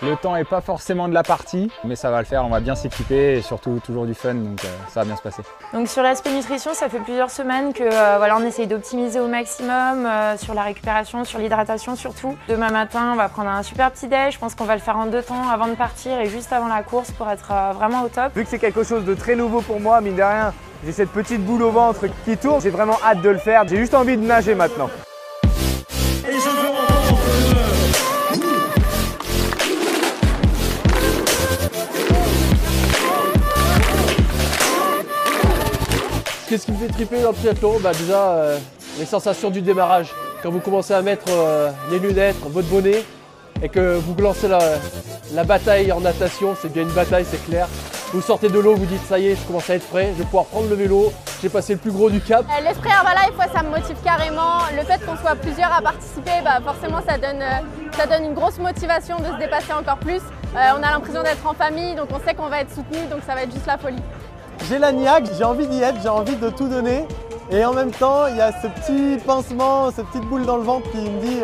Le temps n'est pas forcément de la partie, mais ça va le faire, on va bien s'équiper et surtout toujours du fun, donc ça va bien se passer. Donc sur l'aspect nutrition, ça fait plusieurs semaines que voilà, on essaye d'optimiser au maximum sur la récupération, sur l'hydratation surtout. Demain matin, on va prendre un super petit déj, je pense qu'on va le faire en 2 temps avant de partir et juste avant la course pour être vraiment au top. Vu que c'est quelque chose de très nouveau pour moi, mine de rien, j'ai cette petite boule au ventre qui tourne, j'ai vraiment hâte de le faire, j'ai juste envie de nager maintenant. Qu'est-ce qui me fait triper dans le triathlon? Déjà, les sensations du démarrage. Quand vous commencez à mettre les lunettes, votre bonnet, et que vous lancez la bataille en natation, c'est bien une bataille, c'est clair. Vous sortez de l'eau, vous dites ça y est, je commence à être prêt, je vais pouvoir prendre le vélo, j'ai passé le plus gros du cap. L'esprit Herbalife, ça me motive carrément. Le fait qu'on soit plusieurs à participer, forcément ça donne une grosse motivation de se dépasser encore plus. On a l'impression d'être en famille, donc on sait qu'on va être soutenu, donc ça va être juste la folie. J'ai la niaque, j'ai envie d'y être, j'ai envie de tout donner. Et en même temps, il y a ce petit pincement, cette petite boule dans le ventre qui me dit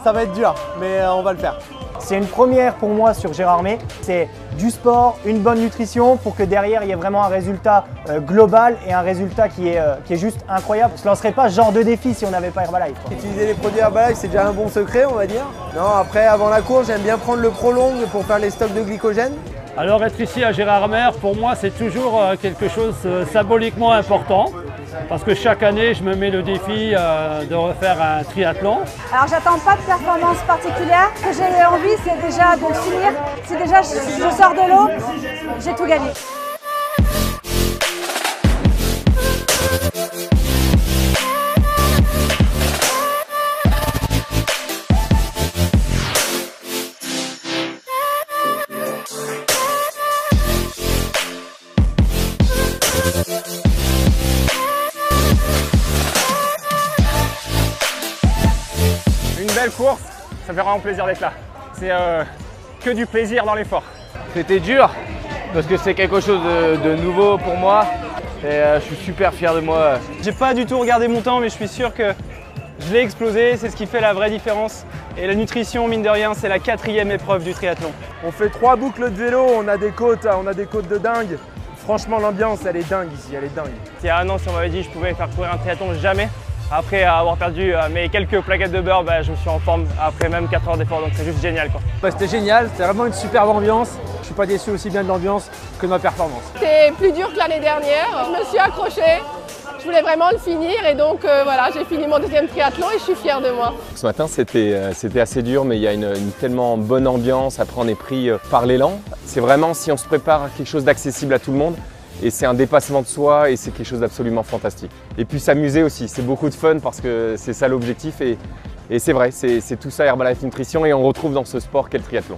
ça va être dur, mais on va le faire. C'est une première pour moi sur Gérardmer. C'est du sport, une bonne nutrition pour que derrière il y ait vraiment un résultat global et un résultat qui est juste incroyable. On ne se lancerait pas ce genre de défi si on n'avait pas Herbalife. Utiliser les produits Herbalife, c'est déjà un bon secret, on va dire. Non, après, avant la course, j'aime bien prendre le Prolong pour faire les stocks de glycogène. Alors être ici à Gérardmer, pour moi, c'est toujours quelque chose de symboliquement important. Parce que chaque année, je me mets le défi de refaire un triathlon. Alors j'attends pas de performance particulière. Ce que j'ai envie, c'est déjà de finir. Si déjà je sors de l'eau, j'ai tout gagné. Une belle course, ça fait vraiment plaisir d'être là. C'est que du plaisir dans l'effort. C'était dur parce que c'est quelque chose de nouveau pour moi et je suis super fier de moi. J'ai pas du tout regardé mon temps, mais je suis sûr que je l'ai explosé, c'est ce qui fait la vraie différence. Et la nutrition, mine de rien, c'est la 4e épreuve du triathlon. On fait 3 boucles de vélo, on a des côtes de dingue. Franchement, l'ambiance, elle est dingue ici, elle est dingue. Il y a un an, si on m'avait dit que je pouvais faire courir un triathlon, jamais. Après avoir perdu mes quelques plaquettes de beurre, je me suis en forme après même 4 heures d'effort, donc c'est juste génial, quoi. C'était génial, c'était vraiment une superbe ambiance. Je suis pas déçu aussi bien de l'ambiance que de ma performance. C'était plus dur que l'année dernière. Je me suis accrochée. Je voulais vraiment le finir et donc voilà, j'ai fini mon 2e triathlon et je suis fière de moi. Ce matin, c'était assez dur, mais il y a une tellement bonne ambiance. Après, on est pris par l'élan. C'est vraiment si on se prépare à quelque chose d'accessible à tout le monde. Et c'est un dépassement de soi et c'est quelque chose d'absolument fantastique. Et puis s'amuser aussi, c'est beaucoup de fun parce que c'est ça l'objectif et c'est vrai, c'est tout ça Herbalife Nutrition et on retrouve dans ce sport qu'est le triathlon.